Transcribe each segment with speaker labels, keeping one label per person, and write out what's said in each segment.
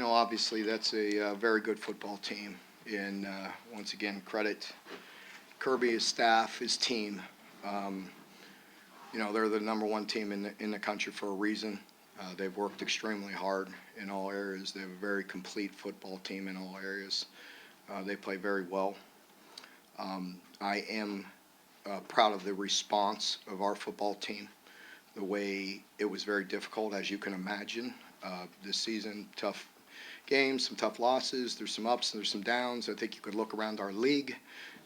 Speaker 1: Obviously that's a very good football team. And once again, credit Kirby, his staff, his team. Um, they're the number one team in the country for a reason. They've worked extremely hard in all areas. They have a very complete football team in all areas. They play very well. I am proud of the response of our football team. The way it was very difficult, as you can imagine, this season. Tough games, some tough losses. There's some ups and there's some downs. I think you could look around our league.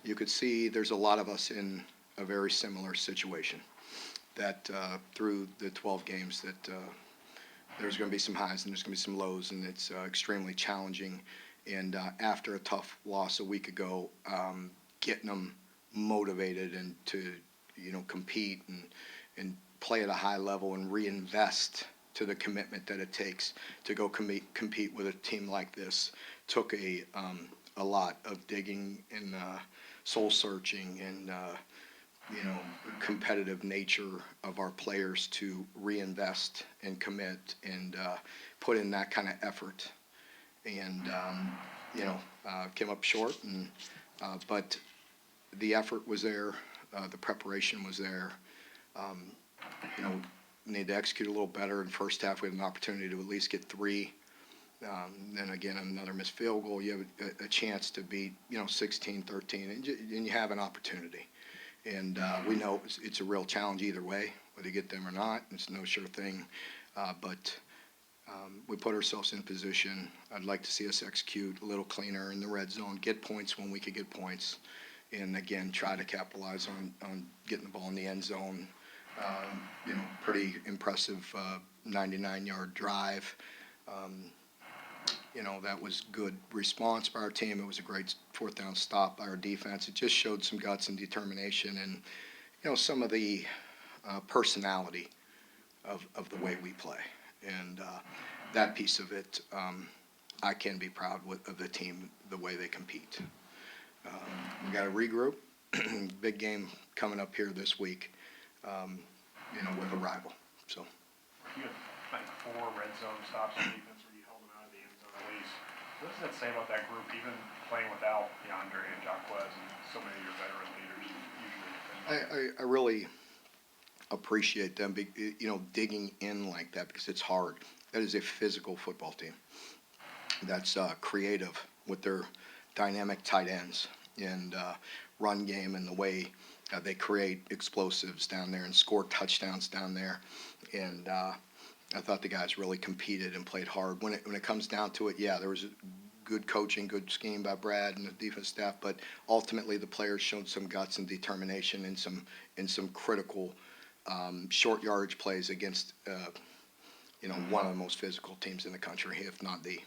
Speaker 1: You could see there's a lot of us in a very similar situation. That through the 12 games that there's going to be some highs and there's going to be some lows, and it's extremely challenging. And after a tough loss a week ago, getting them motivated and to compete and play at a high level and reinvest to the commitment that it takes to go compete with a team like this took a lot of digging and soul searching and competitive nature of our players to reinvest and commit and put in that kind of effort. And came up short, but the effort was there, the preparation was there. Um, Need to execute a little better. In the first half, we had an opportunity to at least get three. Then again, another missed field goal. You have a chance to beat 16-13, and you have an opportunity. And we know it's a real challenge either way, whether you get them or not. It's no sure thing. But we put ourselves in position. I'd like to see us execute a little cleaner in the red zone, get points when we could get points, and again, try to capitalize on getting the ball in the end zone. Pretty impressive 99-yard drive. That was good response by our team. It was a great fourth down stop by our defense. It just showed some guts and determination and, some of the personality of the way we play. And that piece of it, I can be proud of the team, the way they compete. We got to regroup. Big game coming up here this week, with a rival. So.
Speaker 2: You had, I think, 4 red zone stops on defense where you held them out of the end zone at least. What does that say about that group, even playing without DeAndre and Jacquez and so many of your veteran leaders usually defend?
Speaker 1: I really appreciate them, digging in like that because it's hard. That is a physical football team. That's creative with their dynamic tight ends and run game and the way they create explosives down there and score touchdowns down there. And I thought the guys really competed and played hard. When it comes down to it, yeah, there was good coaching, good scheme by Brad and the defense staff, but ultimately the players showed some guts and determination in some critical short yardage plays against one of the most physical teams in the country, if not the.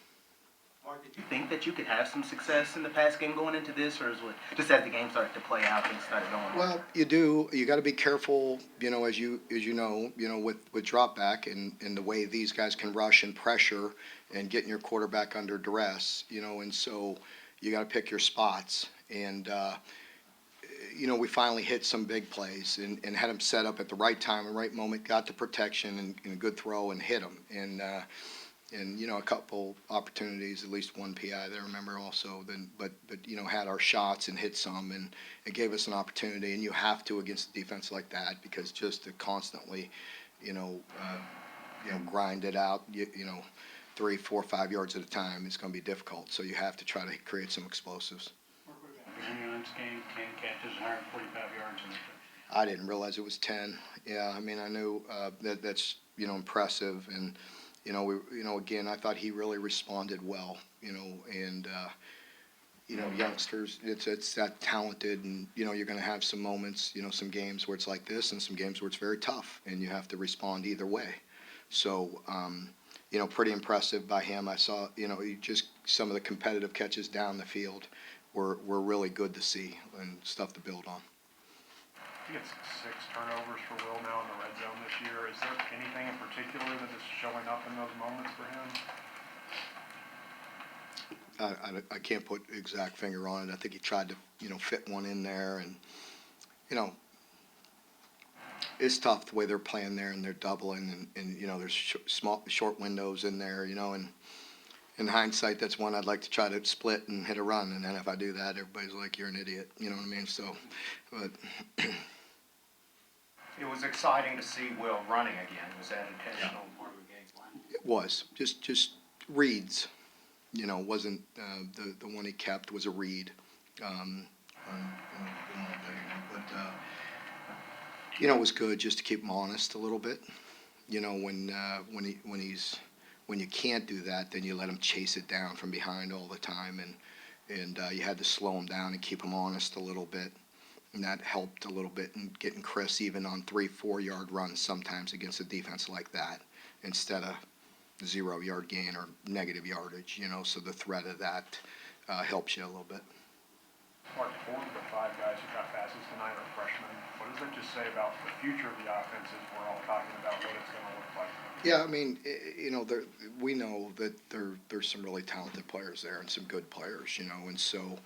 Speaker 3: Mark, did you think that you could have some success in the pass game going into this, or is it just as the game started to play out, things started going on?
Speaker 1: Well, you do. You got to be careful, as you know, with drop back and the way these guys can rush and pressure and getting your quarterback under duress, and so you got to pick your spots. And we finally hit some big plays and had them set up at the right time, the right moment, got the protection and a good throw and hit them. And a couple opportunities, at least one PI that I remember also. But had our shots and hit some, and it gave us an opportunity. And you have to against a defense like that because just to constantly, grind it out, 3, 4, 5 yards at a time, it's going to be difficult. So you have to try to create some explosives.
Speaker 2: Beginning of this game, 10 catches, 145 yards in the
Speaker 1: I didn't realize it was 10. Yeah, I mean, I knew that's impressive, and again, I thought he really responded well, and youngsters, it's that talented, and you're going to have some moments, some games where it's like this, and some games where it's very tough, and you have to respond either way. So, pretty impressive by him. I saw, just some of the competitive catches down the field were really good to see and stuff to build on.
Speaker 2: I think it's 6 turnovers for Will now in the red zone this year. Is there anything in particular that is showing up in those moments for him?
Speaker 1: I can't put an exact finger on it. I think he tried to, fit one in there, and, it's tough the way they're playing there and they're doubling and there's short windows in there, and in hindsight, that's one I'd like to try to split and hit a run. And then if I do that, everybody's like, you're an idiot. You know what I mean? So, but
Speaker 4: It was exciting to see Will running again. Was that intentional part of the game plan?
Speaker 1: it was just reads. You know, wasn't the one he kept was a read. But it was good just to keep him honest a little bit. You know, when you can't do that, then you let him chase it down from behind all the time, and you had to slow him down and keep him honest a little bit, and that helped a little bit in getting Chris even on 3-4 yard runs sometimes against a defense like that, instead of 0 yard gain or negative yardage. You know, so the threat of that helps you a little bit.
Speaker 2: Mark, 4 of the 5 guys who got passes tonight are freshmen. What does that just say about the future of the offense as we're all talking about what it's going to look like?
Speaker 1: Yeah, I mean, we know that there's some really talented players there and some good players, and so,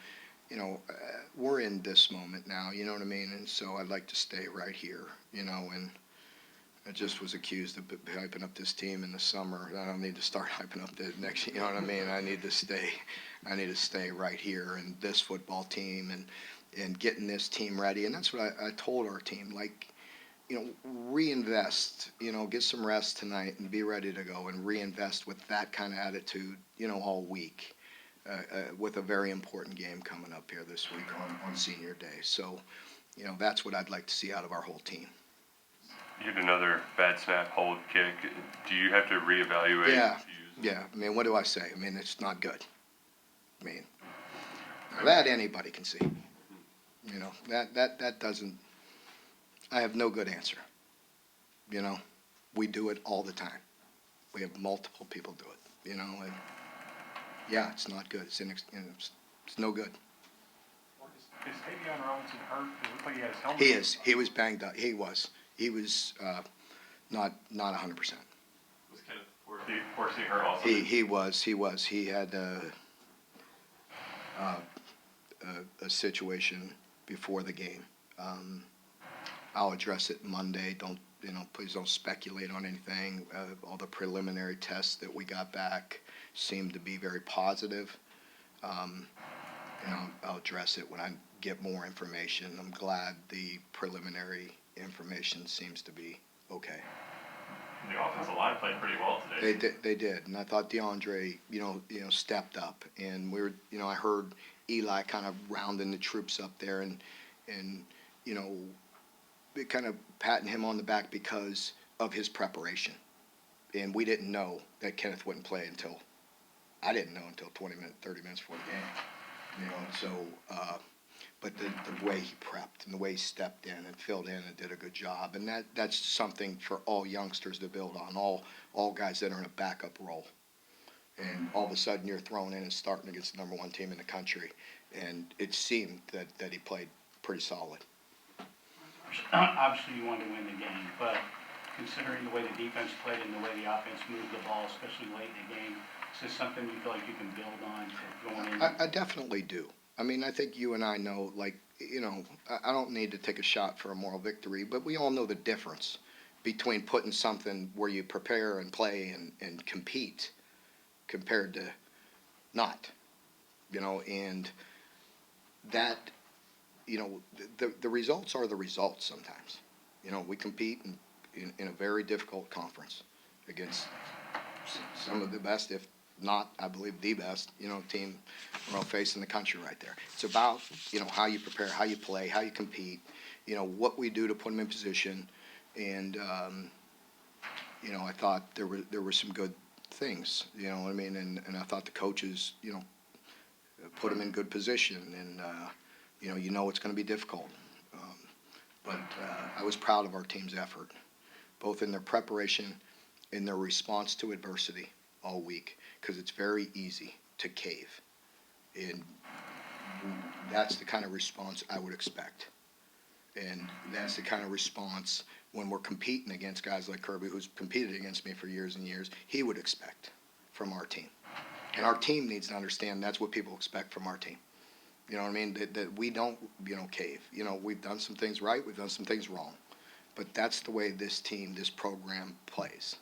Speaker 1: we're in this moment now, you know what I mean? And so I'd like to stay right here, and I just was accused of hyping up this team in the summer. I don't need to start hyping up the next, you know what I mean? I need to stay right here and this football team and getting this team ready. And that's what I told our team, like, reinvest, get some rest tonight and be ready to go and reinvest with that kind of attitude, all week, with a very important game coming up here this week on senior day. So, that's what I'd like to see out of our whole team.
Speaker 5: You had another bad snap hold kick. Do you have to reevaluate?
Speaker 1: Yeah. I mean, what do I say? I mean, it's not good. I mean, that anybody can see. That doesn't. I have no good answer. We do it all the time. We have multiple people do it. And yeah, it's not good. It's no good.
Speaker 2: Is Tavion Robinson hurt? It looked like he had his helmet.
Speaker 1: He is. He was banged up. He was not 100%.
Speaker 5: Was Kenneth Horsey hurt also?
Speaker 1: He was. He had a situation before the game. I'll address it Monday. Please don't speculate on anything. All the preliminary tests that we got back seemed to be very positive. I'll address it when I get more information. I'm glad the preliminary information seems to be okay.
Speaker 5: The offensive line played pretty well today.
Speaker 1: They did, and I thought DeAndre, stepped up, and I heard Eli kind of rounding the troops up there, and kind of patting him on the back because of his preparation, and we didn't know that Kenneth wouldn't play until 30 minutes before the game, So, but the way he prepped and the way he stepped in and filled in and did a good job, and that's something for all youngsters to build on, all guys that are in a backup role. And all of a sudden you're thrown in and starting against the number 1 team in the country, and it seemed that he played pretty solid.
Speaker 6: Obviously you wanted to win the game, but considering the way the defense played and the way the offense moved the ball, especially late in the game, is this something you feel like you can build on to going in?
Speaker 1: I definitely do. I mean, I think you and I know, I don't need to take a shot for a moral victory, but we all know the difference between putting something where you prepare and play and compete compared to not, and that, the results are the results sometimes. We compete in a very difficult conference against some of the best, if not, I believe, the best, team we're all facing the country right there. It's about, how you prepare, how you play, how you compete, what we do to put them in position. And, I thought there were some good things, what I mean? And I thought the coaches, put them in good position. And, it's going to be difficult. But I was proud of our team's effort, both in their preparation and their response to adversity all week, because it's very easy to cave. And that's the kind of response I would expect. And that's the kind of response when we're competing against guys like Kirby, who's competed against me for years and years, he would expect from our team. And our team needs to understand that's what people expect from our team. You know what I mean? That we don't, cave. We've done some things right, we've done some things wrong. But that's the way this team, this program plays.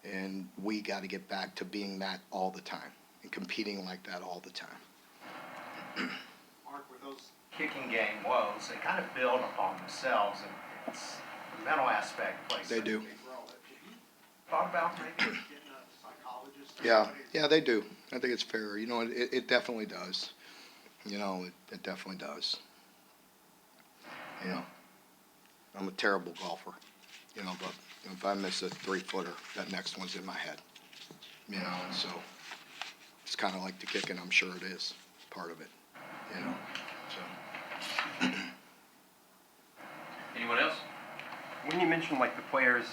Speaker 1: And we got to get back to being that all the time. and competing like that all the time.
Speaker 4: Mark, with those kicking game woes, they kind of build upon themselves, and it's the mental aspect plays
Speaker 1: They
Speaker 4: such a
Speaker 1: do.
Speaker 4: big role. Have you thought about maybe getting a psychologist? or
Speaker 1: Yeah,
Speaker 4: somebody?
Speaker 1: yeah, they do. I think it's fair. You know, it definitely does. You know, it definitely does. You know, I'm a terrible golfer, you know, but if I miss a 3-footer, that next one's in my head. You know, and so it's kind of like the kicking, I'm sure it is part of it, you know, so.
Speaker 7: Anyone else?
Speaker 8: When you mentioned like the players,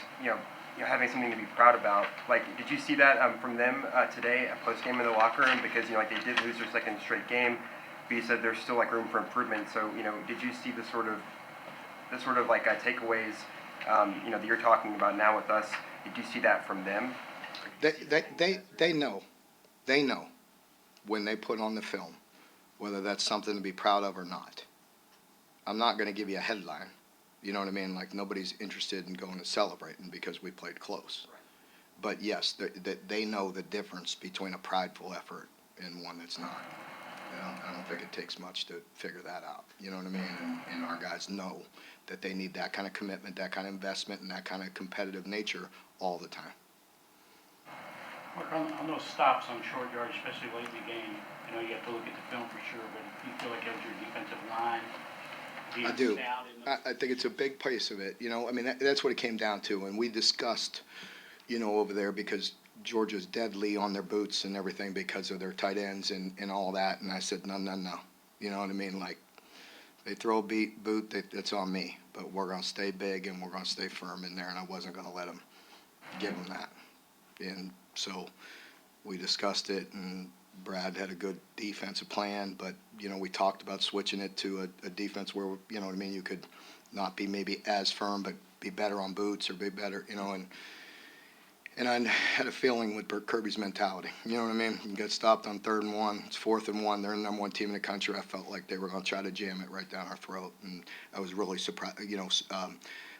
Speaker 8: having something to be proud about, like, did you see that from them today at postgame in the locker room? Because like they did lose their second straight game, but you said there's still like room for improvement. So did you see the sort of like takeaways that you're talking about now with us? Did you see that from them?
Speaker 1: They know when they put on the film whether that's something to be proud of or not. I'm not going to give you a headline. You know what I mean? Like, nobody's interested in going to celebrating because we played close. But yes, they know the difference between a prideful effort and one that's not. You know, I don't think it takes much to figure that out. You know what I mean? And our guys know that they need that kind of commitment, that kind of investment, and that kind of competitive nature all the time.
Speaker 6: Mark, on those stops on short yards, especially late in the game, you have to look at the film for sure, but do you feel like that was your defensive line being
Speaker 1: I do.
Speaker 6: stout in those?
Speaker 1: I think it's a big piece of it. You know, I mean, that's what it came down to. And we discussed, over there, because Georgia's deadly on their boots and everything because of their tight ends and all that. And I said, no. You know what I mean? Like, they throw a boot, that's on me. But we're going to stay big and we're going to stay firm in there. And I wasn't going to let them give them that. And so we discussed it, and Brad had a good defensive plan, but, we talked about switching it to a defense where, you could not be maybe as firm, but be better on boots or be better, and I had a feeling with Kirby's mentality. You know what I mean? You get stopped on 3rd and 1, it's 4th and 1, they're the number 1 team in the country. I felt like they were going to try to jam it right down our throat, and I was really surprised,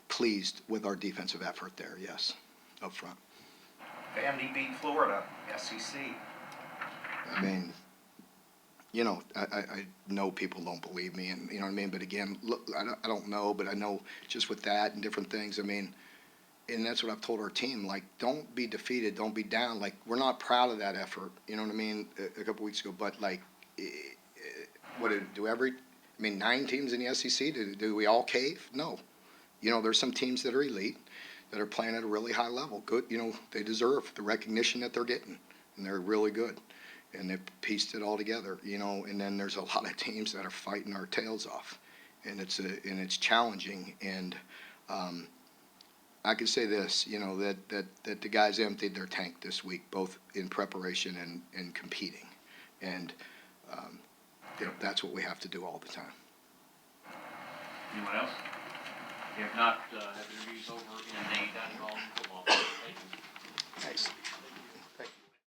Speaker 1: pleased with our defensive effort there, yes, up front.
Speaker 4: Vandy beat Florida, SEC.
Speaker 1: I mean, I know people don't believe me, and you know what I mean. But again, look, I don't know, but I know just with that and different things. I mean, and that's what I've told our team. Like, don't be defeated, don't be down. Like, we're not proud of that effort. You know what I mean? A couple weeks ago, but like, what did it do? 9 teams in the SEC. Do we all cave? No. There's some teams that are elite, that are playing at a really high level. Good. They deserve the recognition that they're getting, and they're really good. And they've pieced it all together, and then there's a lot of teams that are fighting our tails off, and it's challenging. And I can say this, that the guys emptied their tank this week, both in preparation and competing, and that's what we have to do all the time.
Speaker 7: Anyone else? If not, have interviews over in the dining hall football. Thank you.
Speaker 1: Nice.